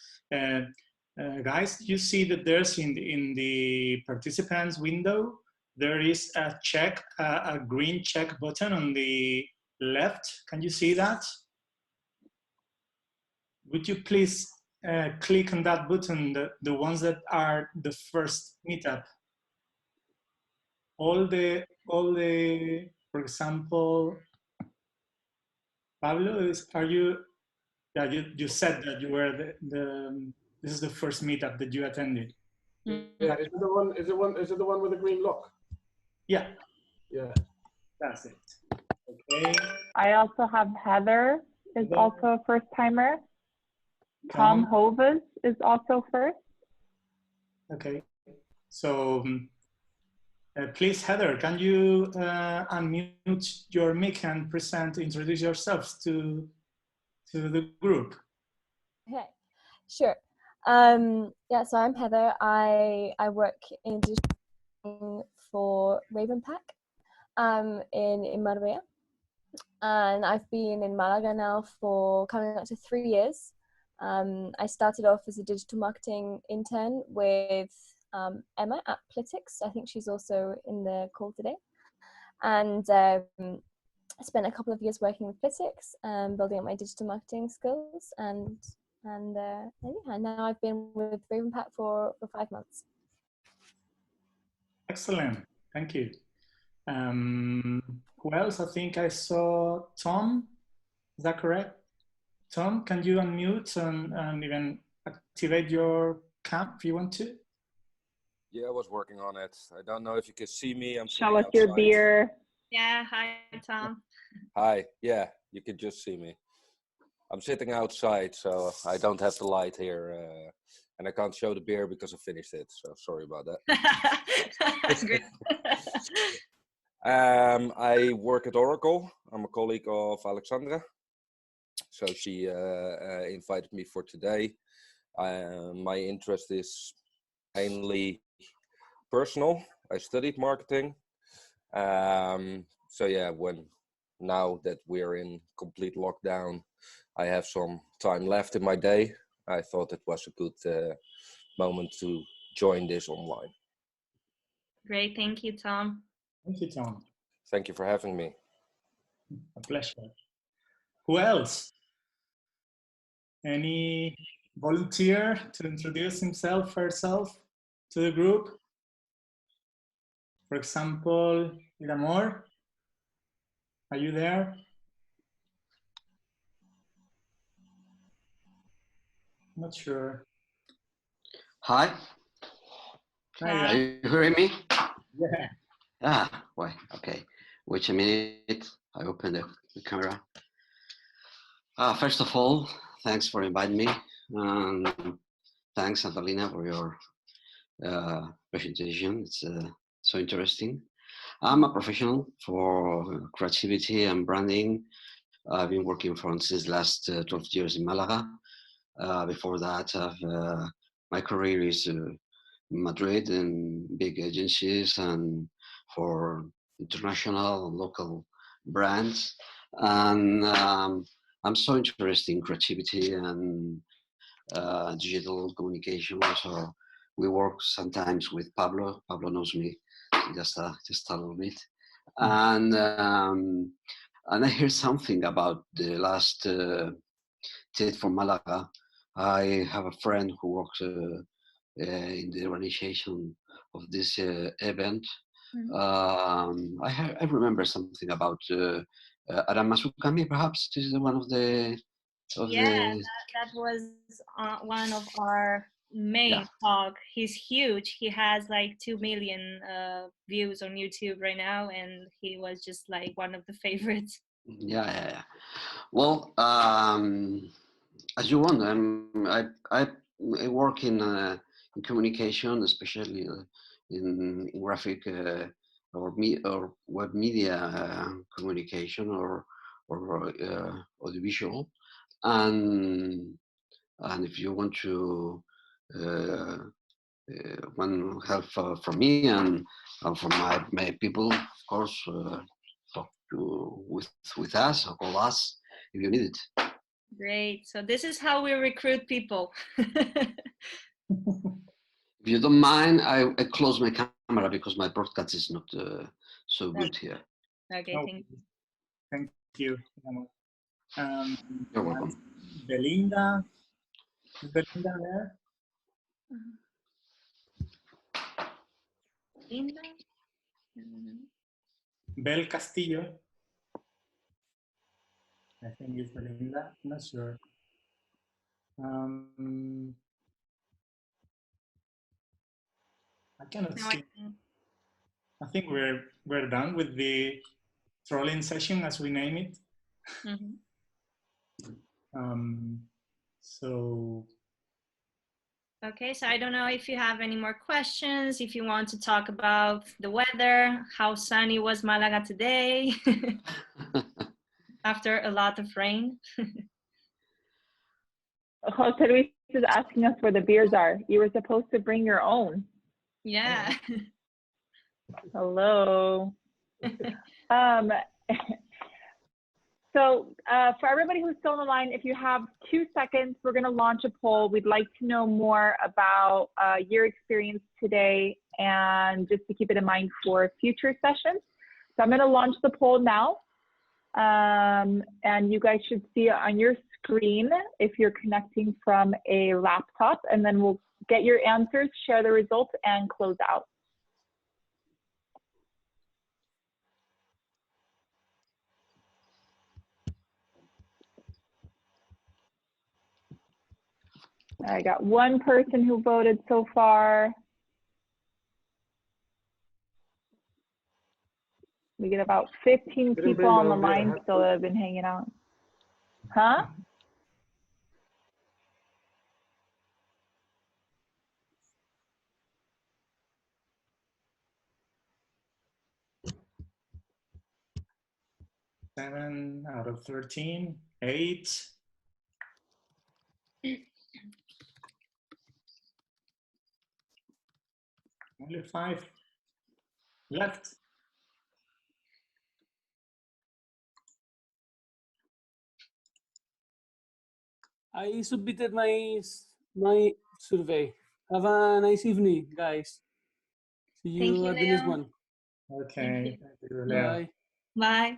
guys, you see that there's in the participants window, there is a green check button on the left. Can you see that? Would you please click on that button, the ones that are the first meetup? All the, for example, Pablo, are you? Yeah, you said that you were this is the first meetup that you attended. Yeah, is it the one with the green lock? Yeah. Yeah. That's it. Okay. I also have Heather is also a first timer. Tom Hovis is also first. Okay. So please, Heather, can you unmute your mic and introduce yourselves to the group? Okay, sure. Yeah, so I'm Heather. I work in digital for Ravenpack in Marbella, and I've been in Malaga now for coming up to 3 years. I started off as a digital marketing intern with Emma at Plitix. I think she's also in the call today. And I spent a couple of years working with Plitix and building up my digital marketing skills. And yeah, now I've been with Ravenpack for 5 months. Excellent, thank you. Who else? I think I saw Tom. Is that correct? Tom, can you unmute and even activate your cam if you want to? Yeah, I was working on it. I don't know if you can see me. I'm Show us your beer. Yeah, hi, Tom. Hi, yeah, you can just see me. I'm sitting outside, so I don't have the light here. And I can't show the beer because I finished it, so sorry about that. Good. I work at Oracle. I'm a colleague of Alexandra. So she invited me for today. My interest is mainly personal. I studied marketing, So yeah, now that we're in complete lockdown, I have some time left in my day. I thought it was a good moment to join this online. Great, thank you, Tom. Thank you, Tom. Thank you for having me. A pleasure. Who else? Any volunteer to introduce himself or herself to the group? For example, Iramor, are you there? Not sure. Hi. Hi. Are you hearing me? Yeah. Ah, why? Okay. Wait a minute. I open the camera. First of all, thanks for inviting me. Thanks, Adelina, for your presentation. It's so interesting. I'm a professional for creativity and branding. I've been working since last 12 years in Malaga. Before that, my career is Madrid in big agencies and for international and local brands. And I'm so interested in creativity and digital communication. So we work sometimes with Pablo. Pablo knows me just a little bit. And I hear something about the last TED for Malaga. I have a friend who works in the organization of this event. I remember something about Aram Masukami, perhaps. This is one of the. That was one of our main talk. He's huge. He has like 2 million views on YouTube right now, and he was just like one of the favorites. Yeah. Well, as you want, I work in communication, especially in graphic or web media communication or audiovisual, and if you want to want help from me and from my people, of course, talk with us or call us if you need it. Great. So this is how we recruit people. If you don't mind, I close my camera because my broadcast is not so good here. Okay, thank you. Thank you. You're welcome. Belinda. Is Belinda there? Belinda? Bel Castillo. I think it's Belinda. I'm not sure. I cannot see. I think we're done with the trolling session, as we name it. So. Okay, so I don't know if you have any more questions, if you want to talk about the weather, how sunny was Malaga today after a lot of rain. Jose Luis is asking us where the beers are. You were supposed to bring your own. Yeah. Hello. So for everybody who's still on the line, if you have 2 seconds, we're going to launch a poll. We'd like to know more about your experience today and just to keep it in mind for future sessions. So I'm going to launch the poll now. And you guys should see it on your screen if you're connecting from a laptop, and then we'll get your answers, share the results, and close out. I got 1 person who voted so far. We get about 15 people on the line still that have been hanging out. Huh? Seven out of 13, 8. Only 5 left. I submitted my survey. Have a nice evening, guys. See Thank you you, at the next Leo. one. Okay. Thank you, Leo. Bye. Bye.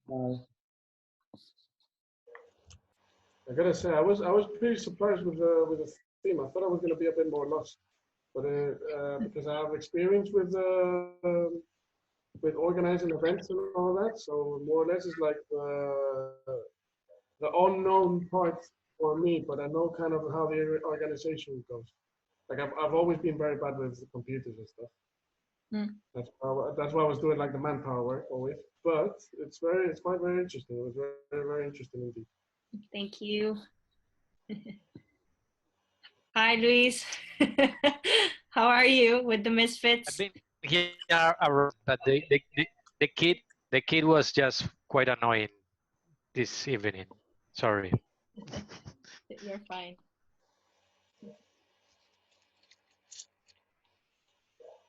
Bye. I gotta say, I was pretty surprised with the theme. I thought I was gonna be a bit more lost, but because I have experience with organizing events and all that, so more or less it's like the unknown part for me. But I know kind of how the organization goes. Like I've always been very bad with the computers and stuff. Mm. That's why I was doing like the manpower work always. But it's quite very interesting. It was very very interesting indeed. Thank you. Hi, Luis. How are you with the misfits? I've been here around, but the kid was just quite annoying this evening. Sorry. You're fine.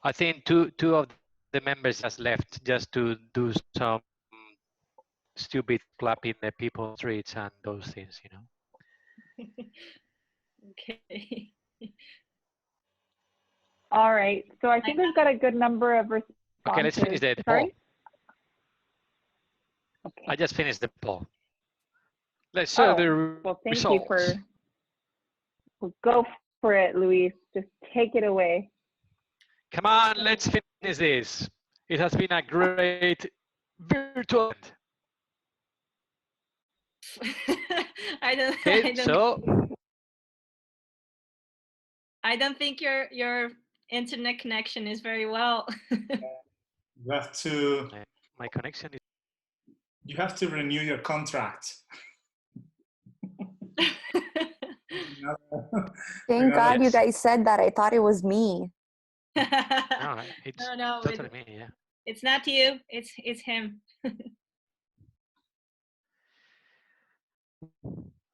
I think two of the members just left just to do some stupid clapping the people streets and those things, you know. Okay. All right. So I think we've got a good number of responses. Okay, let's finish the poll. Sorry? Okay. I just finished the poll. Let's show the well, thank results. you for. Well, go for it, Luis. Just take it away. Come on, let's finish this. It has been a great virtual. I don't. Okay, I don't think your internet connection is very well. You have to. My connection is. You have to renew your contract. Thank God you guys said that. I thought it was me. No, it's no, totally me. Yeah. It's not you. It's him.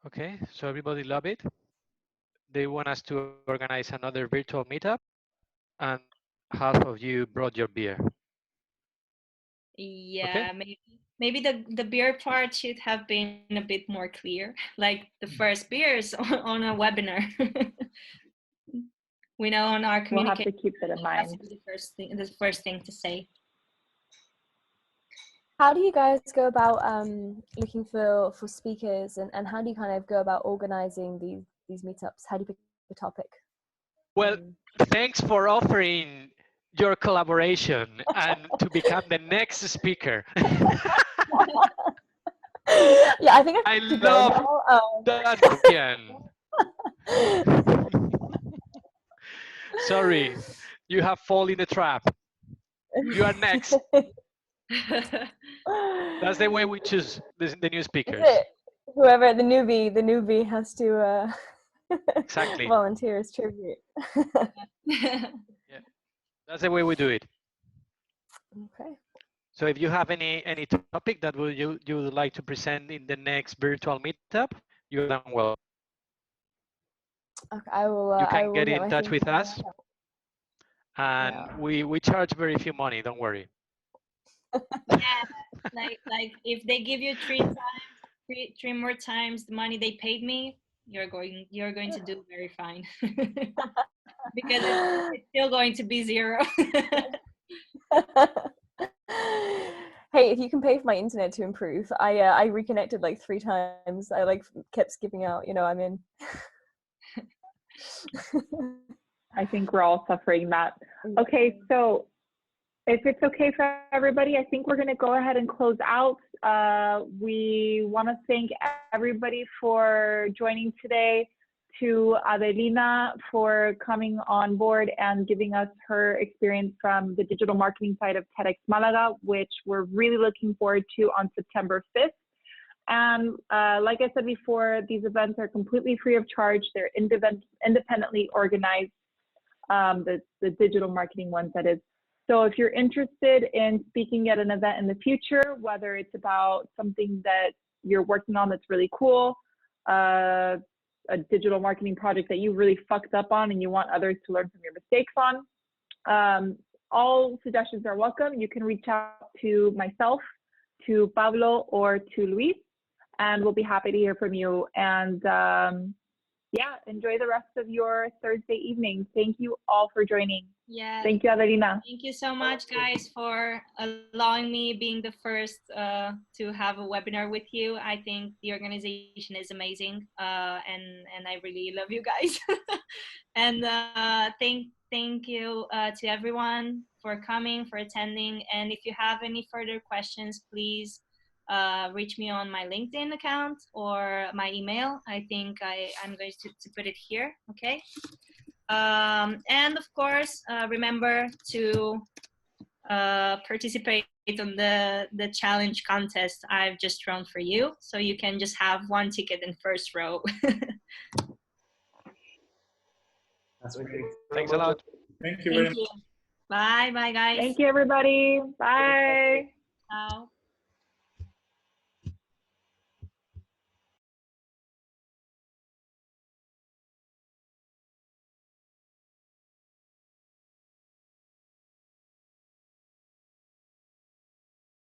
Okay, so everybody love it. They want us to organize another virtual meetup, and half of you brought your beer. Yeah, okay. Maybe the beer part should have been a bit more clear, like the first beers on a webinar. We know on our communication. We'll have to keep that in mind. The first thing to say. How do you guys go about looking for speakers, and how do you kind of go about organizing these meetups? How do you pick the topic? Well, thanks for offering your collaboration and to become the next speaker. Yeah, I think I love that question. Sorry, you have fallen in the trap. You are next. That's the way we choose the new speakers. Whoever the newbie has to exactly volunteer as tribute. Yeah, that's the way we do it. Okay. So if you have any topic that you would like to present in the next virtual meetup, you're done well. Okay, I will. You can will get in touch with us, and we charge very few money. Don't worry. Yeah, like if they give you three more times the money they paid me, you're going to do very fine. Because it's still going to be 0. Hey, if you can pay for my internet to improve, I reconnected like 3 times. I like kept skipping out. You know, I'm in. I think we're all suffering that. Okay, so if it's okay for everybody, I think we're going to go ahead and close out. We want to thank everybody for joining today, to Adelina for coming on board and giving us her experience from the digital marketing side of TEDxMálaga, which we're really looking forward to on September 5th. And like I said before, these events are completely free of charge. They're independently organized, the digital marketing ones, that is. So if you're interested in speaking at an event in the future, whether it's about something that you're working on that's really cool, a digital marketing project that you really fucked up on and you want others to learn from your mistakes on, all suggestions are welcome. You can reach out to myself, to Pablo, or to Luis, and we'll be happy to hear from you. And yeah, enjoy the rest of your Thursday evening. Thank you all for joining. Yeah. Thank you, Adelina. Thank you so much, guys, for allowing me being the first to have a webinar with you. I think the organization is amazing, and I really love you guys. And thank you to everyone for coming, for attending. And if you have any further questions, please reach me on my LinkedIn account or my email. I think I'm going to put it here, okay? And of course, remember to participate on the challenge contest I've just run for you. So you can just have one ticket in first row. That's okay. Thanks a lot. Thank you very much. Bye, guys. Thank you, everybody. Bye. Ciao.